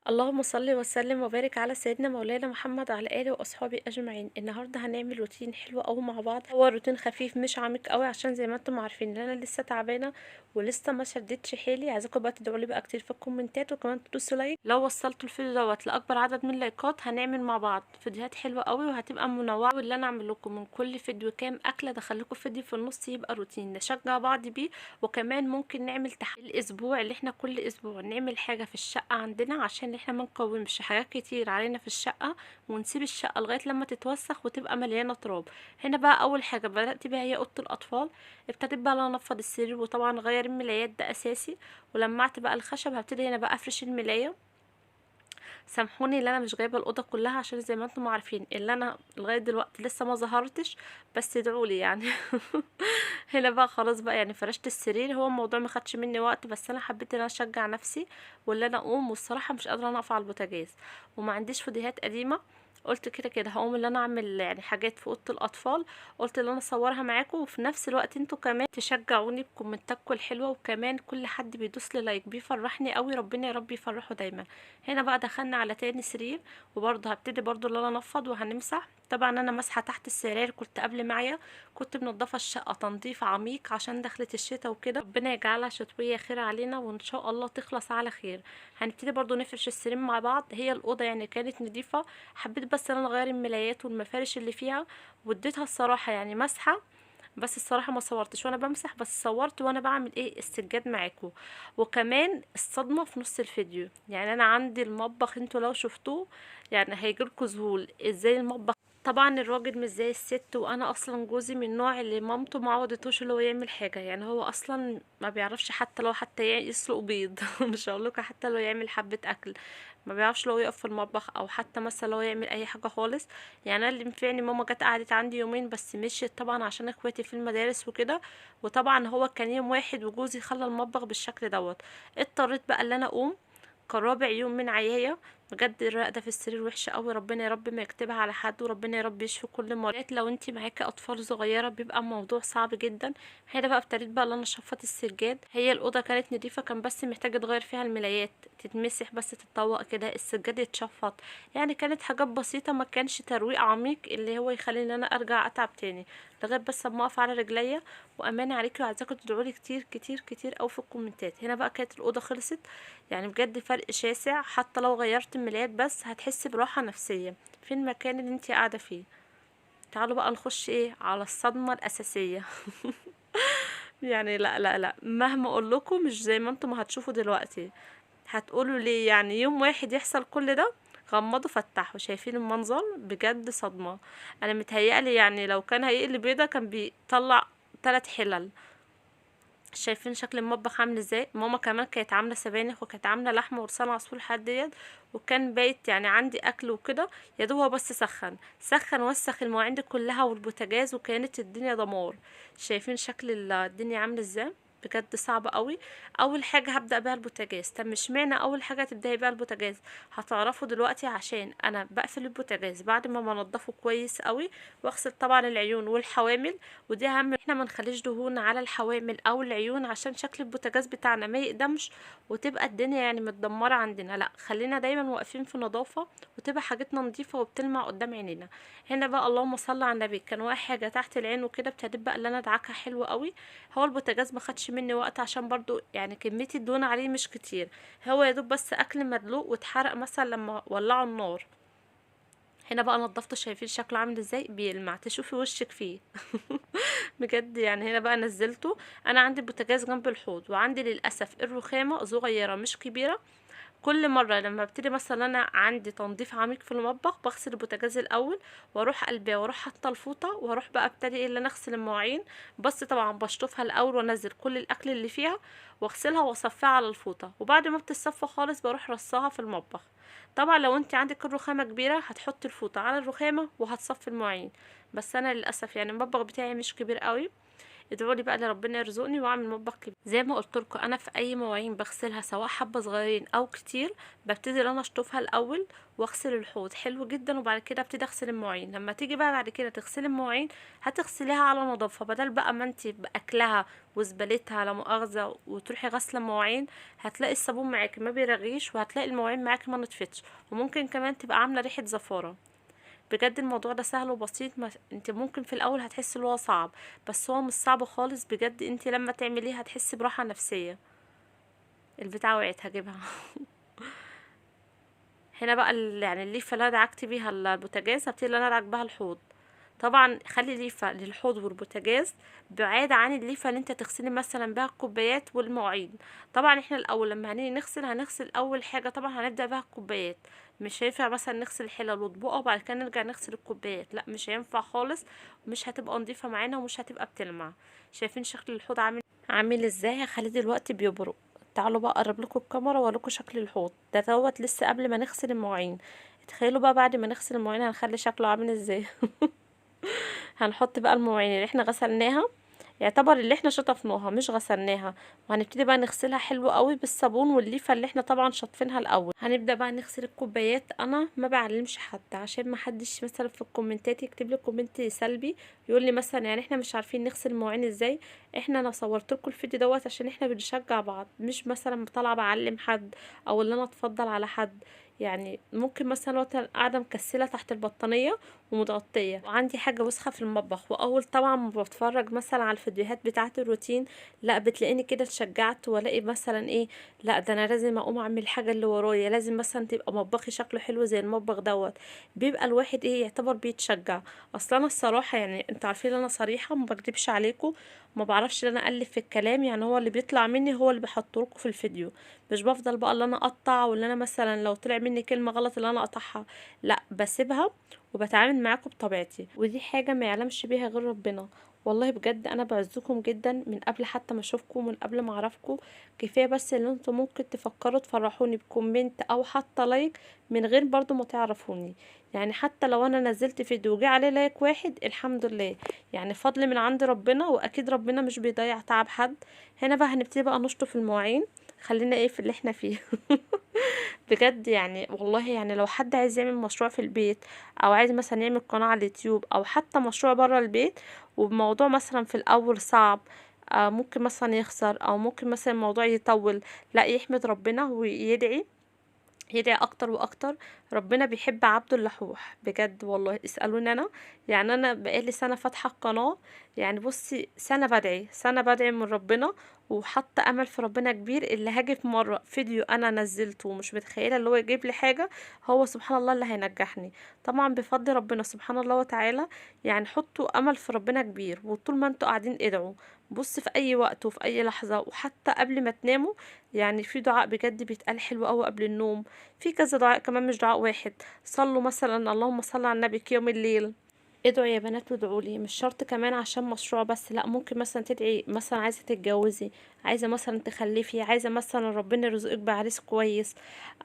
اللهم صل وسلم وبارك على سيدنا مولانا محمد وعلى اله واصحابه اجمعين. النهارده هنعمل روتين حلو قوي مع بعض. هو روتين خفيف مش عميق قوي، عشان زي ما انتم عارفين ان انا لسه تعبانه ولسه ما شدتش حيلي. عايزاكم بقى تدعوا لي بقى كتير في الكومنتات، وكمان تدوسوا لايك لو وصلتوا الفيديو دوت لاكبر عدد من اللايكات. هنعمل مع بعض فيديوهات حلوه قوي وهتبقى منوعه، واللي انا اعمل لكم من كل فيديو كام اكله ادخل لكم فيديو في النص يبقى روتين نشجع بعض بيه. وكمان ممكن نعمل تحدي الاسبوع، اللي احنا كل اسبوع نعمل حاجه في الشقه عندنا عشان احنا ما نقومش حاجات كتير علينا في الشقه ونسيب الشقه لغايه لما تتوسخ وتبقى مليانه تراب. هنا بقى اول حاجه بدات بيها هي اوضه الاطفال. ابتديت بقى انا انفض السرير، وطبعا غير الملايات ده اساسي، ولمعت بقى الخشب. هبتدي هنا بقى افرش الملايه. سامحوني اللي انا مش جايبه الاوضه كلها، عشان زي ما انتم عارفين اللي انا لغايه دلوقتي لسه ما ظهرتش، بس ادعولي يعني. هنا بقى خلاص بقى يعني فرشت السرير. هو الموضوع ما خدش مني وقت، بس انا حبيت ان انا اشجع نفسي واللي انا اقوم، والصراحه مش قادره انا اقف على البوتاجاز وما عنديش فيديوهات قديمه. قلت كده كده هقوم اللي انا اعمل يعني حاجات في اوضه الاطفال، قلت اللي انا اصورها معاكم، وفي نفس الوقت انتوا كمان تشجعوني بكومنتاتكم الحلوه، وكمان كل حد بيدوس لي لايك بيفرحني قوي. ربنا يا رب يفرحه دايما. هنا بقى دخلنا على تاني سرير، وبرضه هبتدي برضه اللي انا انفض وهنمسح. طبعا انا مسحه تحت السرير، كنت قبل معايا كنت منضفه الشقه تنظيف عميق عشان دخلت الشتاء وكده. ربنا يجعلها شتويه خير علينا وان شاء الله تخلص على خير. هنبتدي برضو نفرش السرير مع بعض. هي الاوضه يعني كانت نظيفه، حبيت بس ان انا اغير الملايات والمفارش اللي فيها، واديتها الصراحه يعني مسحه. بس الصراحه ما صورتش وانا بمسح، بس صورت وانا بعمل ايه السجاد معاكم. وكمان الصدمه في نص الفيديو، يعني انا عندي المطبخ انتوا لو شفتوه يعني هيجيلكوا ذهول ازاي المطبخ. طبعا الراجل مش زي الست، وانا اصلا جوزي من النوع اللي مامته ما عودتوش اللي هو يعمل حاجه، يعني هو اصلا ما بيعرفش حتى لو يسلق بيض. مش هقول لكم حتى لو يعمل حبه اكل ما بيعرفش لو يقف في المطبخ، او حتى مثلا لو يعمل اي حاجه خالص. يعني انا اللي مفعني ماما جت قعدت عندي يومين بس مشيت، طبعا عشان اخواتي في المدارس وكده. وطبعا هو كان يوم واحد وجوزي خلى المطبخ بالشكل دوت. اضطريت بقى ان انا اقوم. كان رابع يوم من عيايا. بجد الرقدة في السرير وحشة قوي، ربنا يا رب ما يكتبها على حد، وربنا يا رب يشفي كل مريض. لو انتي معاكي اطفال صغيرة بيبقى الموضوع صعب جدا. هنا بقى ابتديت بقى ان انا اشفط السجاد. هي الاوضة كانت نضيفة، كان بس محتاجة تغير فيها الملايات تتمسح بس تتطوق كده، السجاد يتشفط. يعني كانت حاجات بسيطة، ما كانش ترويق عميق اللي هو يخليني ان انا ارجع اتعب تاني، لغايه بس اما اقف على رجليا. وامان عليكي وعايزاكم تدعولي كتير كتير كتير اوي في الكومنتات. هنا بقى كانت الاوضه خلصت، يعني بجد فرق شاسع. حتى لو غيرت الملايات بس هتحسي براحه نفسيه في المكان اللي انتي قاعده فيه. تعالوا بقى نخش ايه على الصدمه الاساسيه. يعني لا لا لا، مهما اقول لكم مش زي ما انتم هتشوفوا دلوقتي. هتقولوا ليه يعني يوم واحد يحصل كل ده؟ غمضوا فتحوا شايفين المنظر، بجد صدمه. انا متهيألي يعني لو كان هيقلب بيضه كان بيطلع 3 حلل. شايفين شكل المطبخ عامل ازاي؟ ماما كمان كانت عامله سبانخ، وكانت عامله لحمه ولسان عصفور لحد ديت. وكان بايت يعني عندي اكل وكده. يا دوب هو بس سخن وسخ المواعين دي كلها والبوتاجاز، وكانت الدنيا دمار. شايفين شكل الدنيا عامله ازاي؟ بجد صعب قوي. اول حاجه هبدا بيها البوتاجاز. طب مش معنى اول حاجه تبداي بيها البوتاجاز؟ هتعرفوا دلوقتي. عشان انا بقفل البوتاجاز بعد ما بنضفه كويس قوي، واغسل طبعا العيون والحوامل. ودي اهم، احنا ما نخليش دهون على الحوامل او العيون عشان شكل البوتاجاز بتاعنا ما يقدمش وتبقى الدنيا يعني متدمره عندنا. لا، خلينا دايما واقفين في نظافه، وتبقى حاجتنا نظيفه وبتلمع قدام عينينا. هنا بقى اللهم صل على النبي، كان واقع حاجه تحت العين وكده، ابتديت بقى اللي انا ادعكها حلو قوي. هو البوتاجاز ما خدش مني وقت، عشان برضو يعني كميه الدهون عليه مش كتير. هو يا دوب بس اكل مدلوق واتحرق مثلا لما ولعوا النار. هنا بقى نضفته، شايفين شكله عامل ازاي؟ بيلمع تشوفي وشك فيه. بجد يعني. هنا بقى نزلته. انا عندي البوتاجاز جنب الحوض، وعندي للاسف الرخامه صغيره مش كبيره. كل مره لما ابتدي مثلا انا عندي تنظيف عميق في المطبخ بغسل البوتاجاز الاول، واروح قلبها واروح حاطه الفوطه، واروح بقى ابتدي ايه اللي انا اغسل المواعين. بس طبعا بشطفها الاول وانزل كل الاكل اللي فيها، واغسلها واصفيها على الفوطه. وبعد ما بتتصفى خالص بروح رصاها في المطبخ. طبعا لو انت عندك الرخامه كبيره هتحطي الفوطه على الرخامه وهتصفي المواعين. بس انا للاسف يعني المطبخ بتاعي مش كبير قوي. ادعوا لي بقى لربنا يرزقني واعمل مطبخ كبير. زي ما قلت لكم انا في اي مواعين بغسلها سواء حبه صغيرين او كتير، ببتدي ان انا اشطفها الاول واغسل الحوض حلو جدا، وبعد كده ابتدي اغسل المواعين. لما تيجي بقى بعد كده تغسلي المواعين هتغسليها على نظافه، بدل بقى ما انت باكلها وزبالتها لا مؤاخذه وتروحي غاسله المواعين، هتلاقي الصابون معاكي ما بيرغيش، وهتلاقي المواعين معاكي ما نطفتش، وممكن كمان تبقى عامله ريحه زفاره. بجد الموضوع ده سهل وبسيط، ما انت ممكن في الاول هتحسي ان هو صعب، بس هو مش صعب خالص بجد. انت لما تعمليه هتحسي براحه نفسيه. البتاعه وقعت هجيبها. هنا بقى يعني الليفه اللي انا دعكت بيها البوتاجاز هبتدي ان انا ادعك بها الحوض. طبعا خلي ليفه للحوض والبوتاجاز بعاد عن الليفه اللي انت تغسلي مثلا بها الكوبايات والمواعين. طبعا احنا الاول لما هنيجي نغسل هنغسل اول حاجه طبعا هنبدا بها الكوبايات. مش هينفع مثلا نغسل الحلل والاطباق وبعد كده نرجع نغسل الكوبايات، لا مش هينفع خالص، ومش هتبقى نظيفه معانا ومش هتبقى بتلمع. شايفين شكل الحوض عامل ازاي؟ هخليه دلوقتي بيبرق. تعالوا بقى اقرب لكم الكاميرا واوريكم شكل الحوض ده دوت لسه قبل ما نغسل المواعين. تخيلوا بقى بعد ما نغسل المواعين هنخلي شكله عامل ازاي. هنحط بقى المواعين اللي احنا غسلناها، يعتبر اللي احنا شطفناها مش غسلناها، وهنبتدي بقى نغسلها حلو قوي بالصابون والليفه اللي احنا طبعا شاطفينها الاول. هنبدا بقى نغسل الكوبايات. انا ما بعلمش حد عشان ما حدش مثلا في الكومنتات يكتب لي كومنت سلبي يقول لي مثلا يعني احنا مش عارفين نغسل المواعين ازاي. انا صورت لكم الفيديو دوت عشان احنا بنشجع بعض، مش مثلا طالعه بعلم حد او اللي انا اتفضل على حد. يعني ممكن مثلا وقت قاعده مكسله تحت البطانيه ومتغطيه وعندي حاجه وسخه في المطبخ، واول طبعا ما بتفرج مثلا على الفيديوهات بتاعه الروتين، لا بتلاقيني كده اتشجعت والاقي مثلا ايه، لا ده انا لازم اقوم اعمل الحاجه اللي ورايا، لازم مثلا تبقى مطبخي شكله حلو زي المطبخ دوت. بيبقى الواحد ايه يعتبر بيتشجع. اصلا انا الصراحه يعني انتوا عارفين ان انا صريحه ما بكدبش عليكم، ما بعرفش ان انا الف في الكلام، يعني هو اللي بيطلع مني هو اللي بحطه لكم في الفيديو. مش بفضل بقى اللي انا اقطع، واللي انا مثلا لو طلع مني كلمه غلط اللي انا اقطعها، لا بسيبها وبتعامل معاكم بطبيعتي، ودي حاجة ما يعلمش بيها غير ربنا. والله بجد انا بعزكم جدا من قبل حتى ما اشوفكم، من قبل ما اعرفكم. كفايه بس ان انتم ممكن تفكروا تفرحوني بكومنت او حتى لايك من غير برضو ما تعرفوني. يعني حتى لو انا نزلت فيديو وجه عليه لايك واحد الحمد لله، يعني فضل من عند ربنا، واكيد ربنا مش بيضيع تعب حد. هنا بقى هنبتدي بقى نشطف المواعين. خلينا ايه في اللي احنا فيه. بجد يعني والله يعني لو حد عايز يعمل مشروع في البيت، او عايز مثلا يعمل قناة على اليوتيوب، او حتى مشروع برا البيت، وبموضوع مثلا في الاول صعب، ممكن مثلا يخسر او ممكن مثلا الموضوع يطول، لا يحمد ربنا ويدعي، يدعي اكتر واكتر. ربنا بيحب عبده اللحوح بجد والله. اسألوني انا، يعني انا بقالي سنة فاتحة القناة، يعني بصي سنة بدعي سنة بدعي من ربنا، وحاطة امل في ربنا كبير اللي هاجي في مرة فيديو انا نزلته ومش متخيلة اللي هو يجيب لي حاجة، هو سبحان الله اللي هينجحني. طبعا بفضل ربنا سبحان الله وتعالى. يعني حطوا امل في ربنا كبير، وطول ما انتوا قاعدين ادعوا. بص في اي وقت وفي اي لحظة وحتى قبل ما تناموا، يعني في دعاء بجد بيتقال حلو قوي قبل النوم. في كذا دعاء كمان مش دعاء واحد. صلوا مثلا اللهم صل على النبي يوم الليل. ادعوا يا بنات وادعوا لي، مش شرط كمان عشان مشروع بس، لا ممكن مثلا تدعي مثلا عايزه تتجوزي، عايزه مثلا تخلفي، عايزه مثلا ربنا يرزقك بعريس كويس،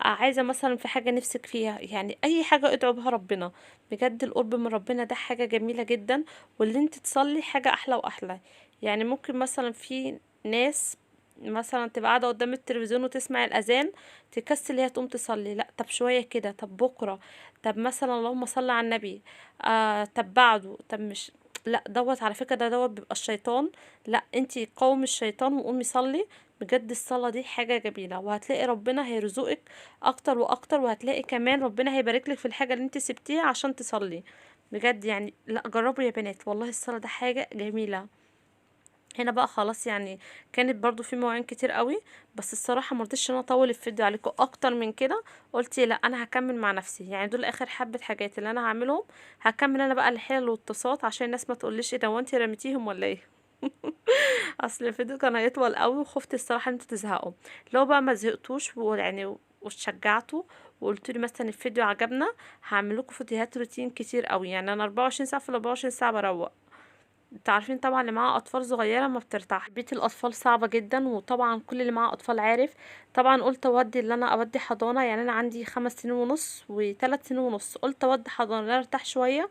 عايزه مثلا في حاجه نفسك فيها، يعني اي حاجه ادعوا بها ربنا. بجد القرب من ربنا ده حاجه جميله جدا، واللي انت تصلي حاجه احلى واحلى. يعني ممكن مثلا في ناس مثلا تبقى قاعده قدام التلفزيون وتسمع الاذان تكسل هي تقوم تصلي، لا طب شويه كده، طب بكره، طب مثلا اللهم صل على النبي، طب بعده، طب مش، لا دوت على فكرة دوت بيبقى الشيطان. لا انتي قاومي الشيطان وقومي صلي. بجد الصلاة دي حاجة جميلة، وهتلاقي ربنا هيرزقك اكتر واكتر، وهتلاقي كمان ربنا هيباركلك في الحاجة اللي انتي سبتيها عشان تصلي. بجد يعني لا جربوا يا بنات والله الصلاة ده حاجة جميلة. هنا بقى خلاص يعني كانت برضو في مواعين كتير قوي، بس الصراحه مرضتش ان انا اطول الفيديو عليكم اكتر من كده. قلت لا انا هكمل مع نفسي، يعني دول اخر حبه حاجات اللي انا هعملهم. هكمل انا بقى الحلل والطاسات عشان الناس ما تقوليش ايه ده وانتي رميتيهم ولا ايه. اصل الفيديو كان هيطول قوي وخفت الصراحه ان انتوا تزهقوا. لو بقى ما زهقتوش ويعني واتشجعتوا وقلت لي مثلا الفيديو عجبنا، هعمل لكم فيديوهات روتين كتير قوي. يعني انا 24 ساعه في ال 24 ساعه بروق. انتوا عارفين طبعا اللي معاه اطفال صغيره ما بترتاح، بيت الاطفال صعبه جدا، وطبعا كل اللي معاه اطفال عارف. طبعا قلت اودي اللي انا اودي حضانه، يعني انا عندي 5 سنين ونص و3 سنين ونص، قلت اودي حضانه لا ارتاح شويه.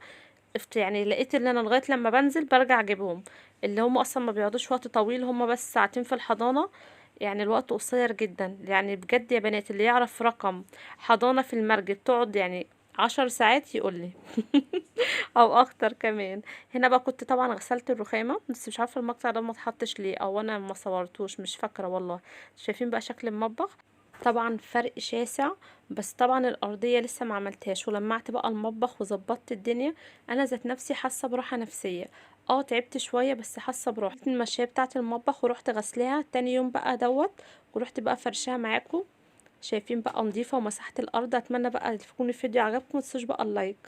يعني لقيت ان انا لغايه لما بنزل برجع اجيبهم، اللي هم اصلا ما بيقعدوش وقت طويل، هم بس ساعتين في الحضانه. يعني الوقت قصير جدا، يعني بجد يا بنات اللي يعرف رقم حضانه في المرج بتقعد يعني 10 ساعات يقولي او اكتر كمان. هنا بقى كنت طبعا غسلت الرخامه، بس مش عارفه المقطع ده ما اتحطش ليه او انا ما صورتوش، مش فاكره والله. شايفين بقى شكل المطبخ؟ طبعا فرق شاسع. بس طبعا الارضيه لسه ما عملتهاش، ولمعت بقى المطبخ وظبطت الدنيا. انا ذات نفسي حاسه براحه نفسيه. اه تعبت شويه بس حاسه براحه. المشايه بتاعه المطبخ ورحت غسلها تاني يوم بقى دوت، ورحت بقى فرشها معاكم. شايفين بقى نظيفه ومسحت الارض. اتمنى بقى يكون الفيديو عجبكم، متنسوش بقى اللايك.